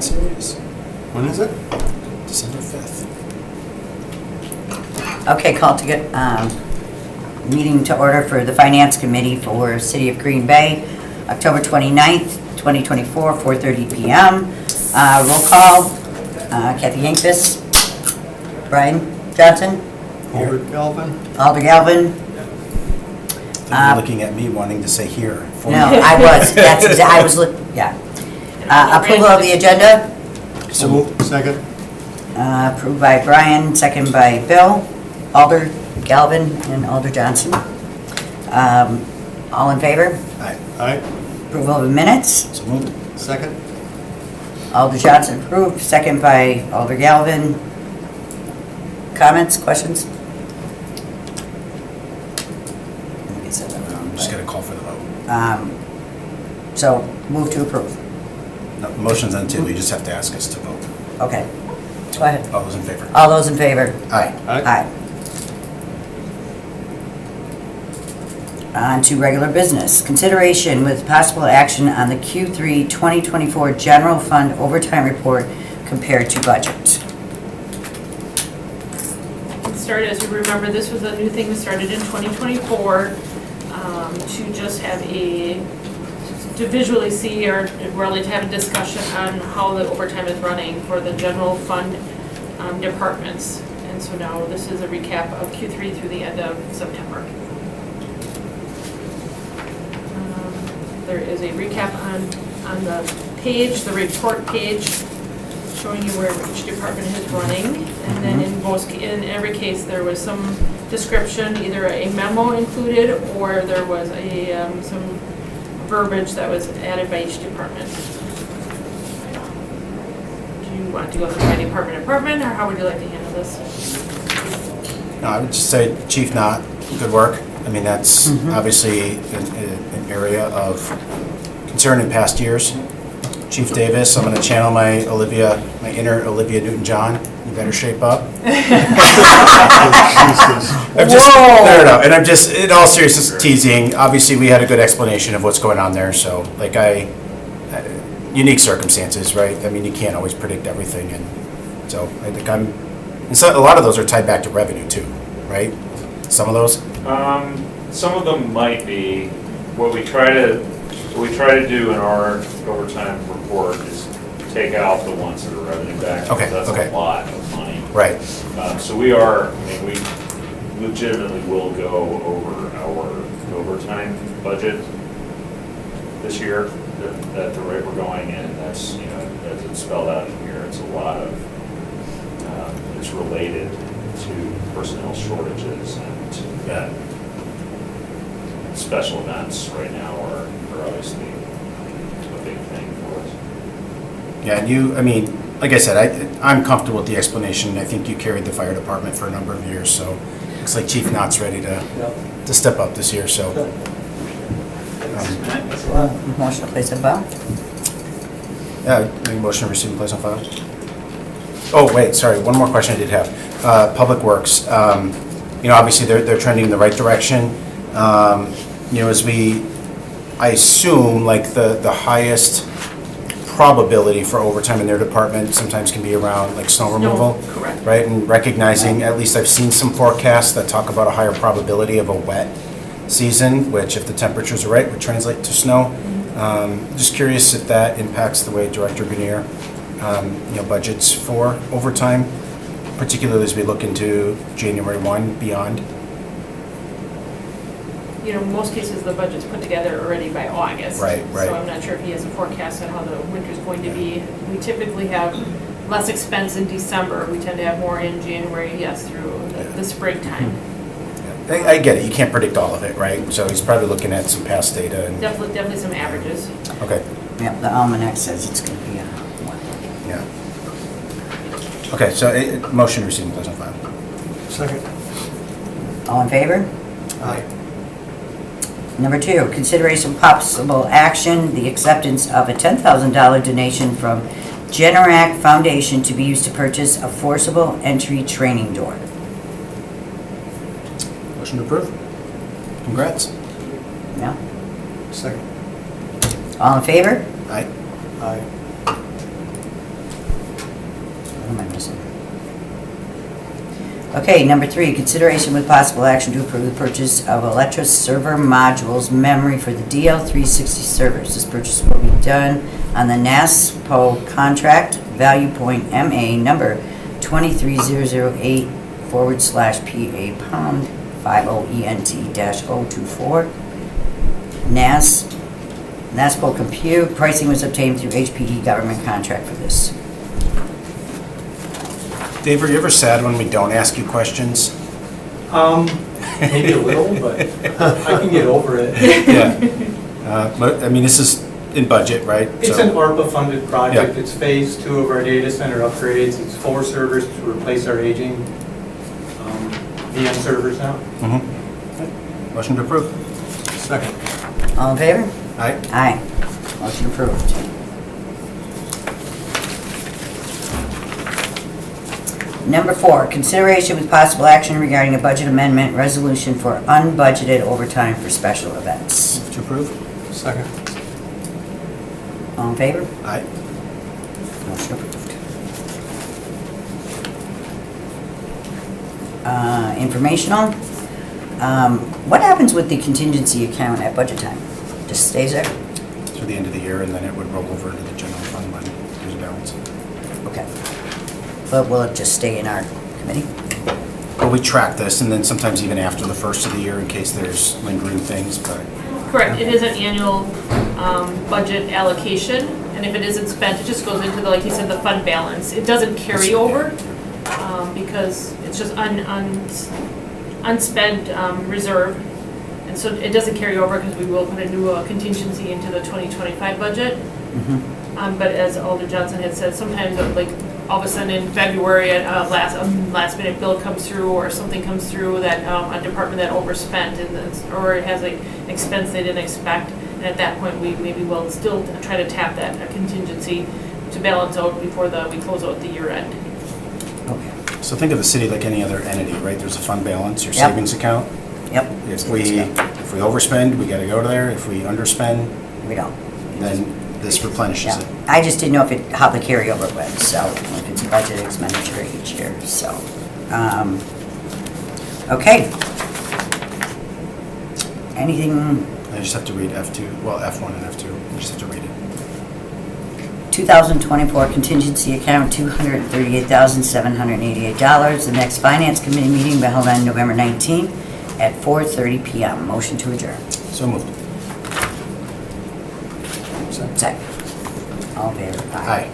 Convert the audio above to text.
Series. When is it? December 5th. Okay, call to get, meeting to order for the Finance Committee for City of Green Bay, October 29th, 2024, 4:30 PM. Roll call, Kathy Hinkvis, Brian Johnson, Over Galvin? Alder Galvin. You're looking at me wanting to say here. No, I was, I was yeah. Approval of the agenda, So moved. Second. approved by Brian, second by Bill, Alder Galvin, and Alder Johnson. All in favor? Aye. Aye. Approval of the minutes, So moved. Second. Alder Johnson approved, second by Alder Galvin. Comments, questions? I said that wrong, I'm just but, going to call for the vote. So, move to approve. No, the motion's on the table, you just have to ask us to vote. Okay, go ahead. All those in favor? All those in favor? Aye. Aye. On to regular business. Consideration with possible action on the Q3 2024 General Fund Overtime Report compared to budget. Started, as you remember, this was a new thing that started in 2024, to just have to visually see or really to have a discussion on how the overtime is running for the general fund departments. And so now this is a recap of Q3 through the end of September. There is a recap on the page, the report page, showing you where each department is running. And then in every case, there was some description, either a memo included or there was some verbiage that was added by each department. Do you want to go through by department, or how would you like to handle this? No, I would just say, Chief Knott, good work. I mean, that's obviously an area of concern in past years. Chief Davis, I'm going to channel my inner Olivia Newton-John. You better shape up. No. And I'm just, in all seriousness, teasing. Obviously, we had a good explanation of what's going on there. So, like, unique circumstances, right? I mean, you can't always predict everything, and so I think and so a lot of those are tied back to revenue too, right? Some of those. Some of them might be. What we try to do in our overtime report is take out the ones that are revenue back. Okay, That's okay. a lot of money. Right. So we legitimately will go over our overtime budget this year at the rate we're going, and that's, as it's spelled out in here, it's a lot of, it's related to personnel shortages and that special events right now are obviously a big thing for us. Yeah, and like I said, I'm comfortable with the explanation. I think you carried the fire department for a number of years, so looks like Chief Knott's ready to step up this year. So. Motion to place on file? Yeah, make a motion to receive and place on file. Oh, wait, sorry, one more question I did have. Public Works, obviously they're trending in the right direction. I assume like the highest probability for overtime in their department sometimes can be around like snow removal. Correct. Right, and recognizing, at least I've seen some forecasts that talk about a higher probability of a wet season, which if the temperatures are right would translate to snow. Just curious if that impacts the way Director Grenier, budgets for overtime, particularly as we look into January 1 beyond. Most cases, the budget's put together already by August. Right. So I'm not sure if he has a forecast on how the winter's going to be. We typically have less expense in December. We tend to have more in January, yes, through the springtime. I get it, you can't predict all of it, right? So he's probably looking at some past data and. Definitely some averages. Okay, Yep, the almanac says it's going to be a one. yeah. Okay, so motion to receive and place on file. Second. All in favor? Aye. Number 2, consideration possible action, the acceptance of a $10,000 donation from Generac Foundation to be used to purchase a forcible entry training door. Motion to approve. Congrats. Yeah? Second. All in favor? Aye. Aye. Jackson. Okay, number 3, consideration with possible action to approve the purchase of Electra server modules memory for the DL360 servers. This purchase will be done on the NASPO contract, Value Point MA number 23008/PA pound 50ENT-024. NASPO Compute, pricing was obtained through HPE government contract for this. Dave, are you ever sad when we don't ask you questions? Maybe a little, but I can get over it. Yeah. But, I mean, this is in budget, right? It's So- an ARPA-funded project. Yeah. It's phase 2 of our data center upgrades. It's 4 servers to replace our aging VM servers now. Mhm. Motion to approve. Second. All in favor? Aye. Aye. Motion approved. Number 4, consideration with possible action regarding a budget amendment resolution for unbudgeted overtime for special events. To approve. Second. All in favor? Aye. Motion approved. Informational. What happens with the contingency account at budget time? Just stays there? Through the end of the year, and then it would roll over into the general fund when there's a balance. Okay. But will it just stay in our committee? Well, we track this, and then sometimes even after the first of the year in case there's lingering things, but Correct, it is an annual budget allocation, and if it isn't spent, it just goes into the, like you said, the fund balance. It doesn't carry over, because it's just unspent reserve. And so it doesn't carry over because we will put a new contingency into the 2025 budget. But as Alder Johnson had said, sometimes like all of a sudden in February, a last minute bill comes through or something comes through that a department that overspent and or it has an expense they didn't expect. And at that point, we maybe will still try to tap that contingency to balance out before we close out the year end. Okay. so think of the city like any other entity, right? There's a fund balance, your Yep. savings account. Yep. If we overspend, we gotta go to there. If we underspend, We don't. then this replenishes Yeah. it. I just didn't know how the carryover went, so if it's a budget expenditure each year, so. Okay. Anything, I just have to read F2, well, F1 and F2, you just have to read it. 2024 contingency account, $238,788. The next finance committee meeting will be held on November 19th at 4:30 PM. Motion to adjourn. So moved. Second. All in favor? Aye.